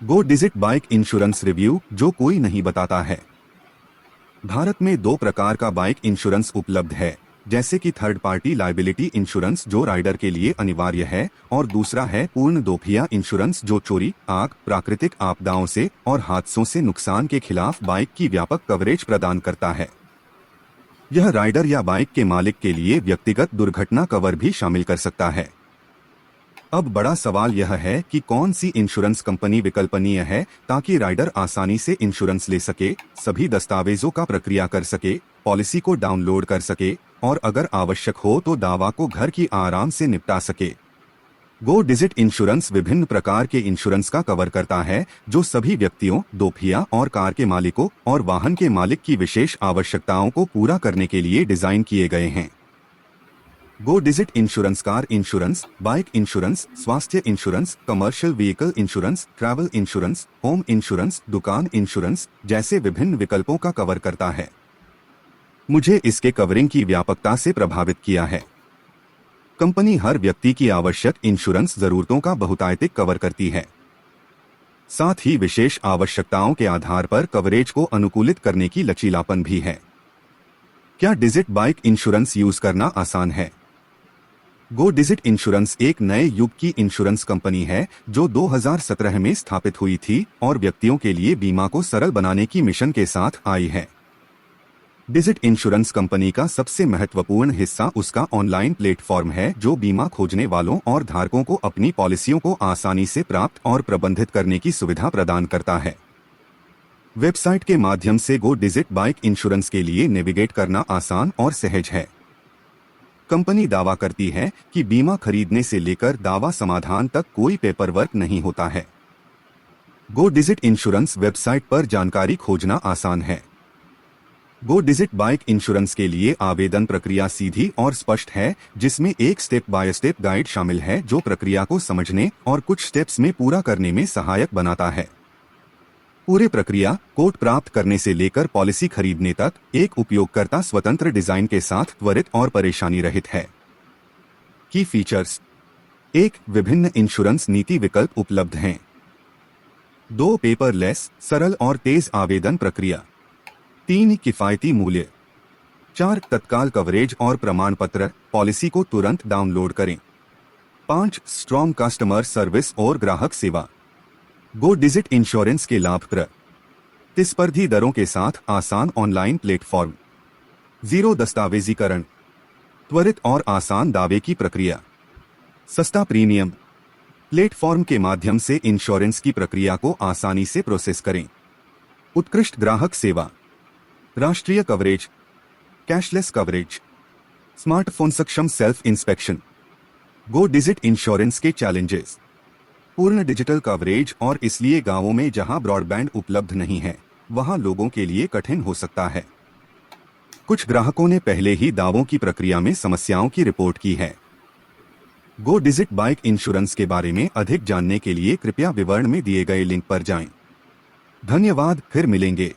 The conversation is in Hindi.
गो डिजिट बाइक इंश्योरेंस रिव्यू जो कोई नहीं बताता है। भारत में दो प्रकार का बाइक इंश्योरेंस उपलब्ध है, जैसे कि थर्ड पार्टी लायबिलिटी इंश्योरेंस जो राइडर के लिए अनिवार्य है और दूसरा है पूर्ण दोपहिया इंश्योरेंस जो चोरी, आग, प्राकृतिक आपदाओं से और हादसों से नुकसान के खिलाफ बाइक की व्यापक कवरेज प्रदान करता है। यह राइडर या बाइक के मालिक के लिए व्यक्तिगत दुर्घटना कवर भी शामिल कर सकता है। अब बड़ा सवाल यह है कि कौन सी इंश्योरेंस कंपनी विकल्पनीय है ताकि राइडर आसानी से इंश्योरेंस ले सके, सभी दस्तावेजों का प्रक्रिया कर सके, पॉलिसी को डाउनलोड कर सके और अगर आवश्यक हो तो दावा को घर की आराम से निपटा सके। गो डिजिट इंश्योरेंस विभिन्न प्रकार के इंश्योरेंस का कवर करता है जो सभी व्यक्तियों, दोपहिया और कार के मालिकों और वाहन के मालिक की विशेष आवश्यकताओं को पूरा करने के लिए डिजाइन किए गए हैं। Go Digit insurance car insurance, bike insurance, स्वास्थ्य insurance, commercial vehicle insurance, travel insurance, home insurance, दुकान इंश्योरेंस जैसे विभिन्न विकल्पों का कवर करता है। मुझे इसके कवरिंग की व्यापकता से प्रभावित किया है। कंपनी हर व्यक्ति की आवश्यक इंश्योरेंस जरूरतों का बहुतायतिक कवर करती है, साथ ही विशेष आवश्यकताओं के आधार पर कवरेज को अनुकूलित करने की लचीलापन भी है। क्या डिजिट बाइक इंश्योरेंस यूज करना आसान है? गो डिजिट इंश्योरेंस एक नए युग की इंश्योरेंस कंपनी है जो 2017 में स्थापित हुई थी और व्यक्तियों के लिए बीमा को सरल बनाने की मिशन के साथ आई है। डिजिट इंश्योरेंस कंपनी का सबसे महत्वपूर्ण हिस्सा उसका ऑनलाइन प्लेटफॉर्म है जो बीमा खोजने वालों और धारकों को अपनी पॉलिसियों को आसानी से प्राप्त और प्रबंधित करने की सुविधा प्रदान करता है। वेबसाइट के माध्यम से गो डिजिट बाइक इंश्योरेंस के लिए नेविगेट करना आसान और सहज है। कंपनी दावा करती है कि बीमा खरीदने से लेकर दावा समाधान तक कोई पेपर वर्क नहीं होता है। गो डिजिट इंश्योरेंस वेबसाइट पर जानकारी खोजना आसान है। गो डिजिट बाइक इंश्योरेंस के लिए आवेदन प्रक्रिया सीधी और स्पष्ट है, जिसमें एक स्टेप बाय स्टेप गाइड शामिल है जो प्रक्रिया को समझने और कुछ स्टेप्स में पूरा करने में सहायक बनाता है। पूरे प्रक्रिया कोट प्राप्त करने से लेकर पॉलिसी खरीदने तक एक उपयोगकर्ता स्वतंत्र डिजाइन के साथ त्वरित और परेशानी रहित है। की फीचर्स: एक, विभिन्न इंश्योरेंस नीति विकल्प उपलब्ध हैं। 2, पेपरलेस, सरल और तेज आवेदन प्रक्रिया। 3, किफायती मूल्य। 4, तत्काल कवरेज और प्रमाण पत्र, पॉलिसी को तुरंत डाउनलोड करें। 5, स्ट्रॉन्ग कस्टमर सर्विस और ग्राहक सेवा। गो डिजिट इंश्योरेंस के लाभ: प्रतिस्पर्धी दरों के साथ आसान ऑनलाइन प्लेटफॉर्म, 0 दस्तावेजीकरण, त्वरित और आसान दावे की प्रक्रिया, सस्ता प्रीमियम, प्लेटफॉर्म के माध्यम से इंश्योरेंस की प्रक्रिया को आसानी से प्रोसेस करें, उत्कृष्ट ग्राहक सेवा, राष्ट्रीय कवरेज, कैशलेस कवरेज, स्मार्टफोन सक्षम सेल्फ इंस्पेक्शन। गो डिजिट इंश्योरेंस के चैलेंजेस: पूर्ण डिजिटल कवरेज और इसलिए गांवों में जहां ब्रॉडबैंड उपलब्ध नहीं है वहां लोगों के लिए कठिन हो सकता है। कुछ ग्राहकों ने पहले ही दावों की प्रक्रिया में समस्याओं की रिपोर्ट की है। गो डिजिट बाइक इंश्योरेंस के बारे में अधिक जानने के लिए कृपया विवरण में दिए गए लिंक पर जाएं। धन्यवाद, फिर मिलेंगे।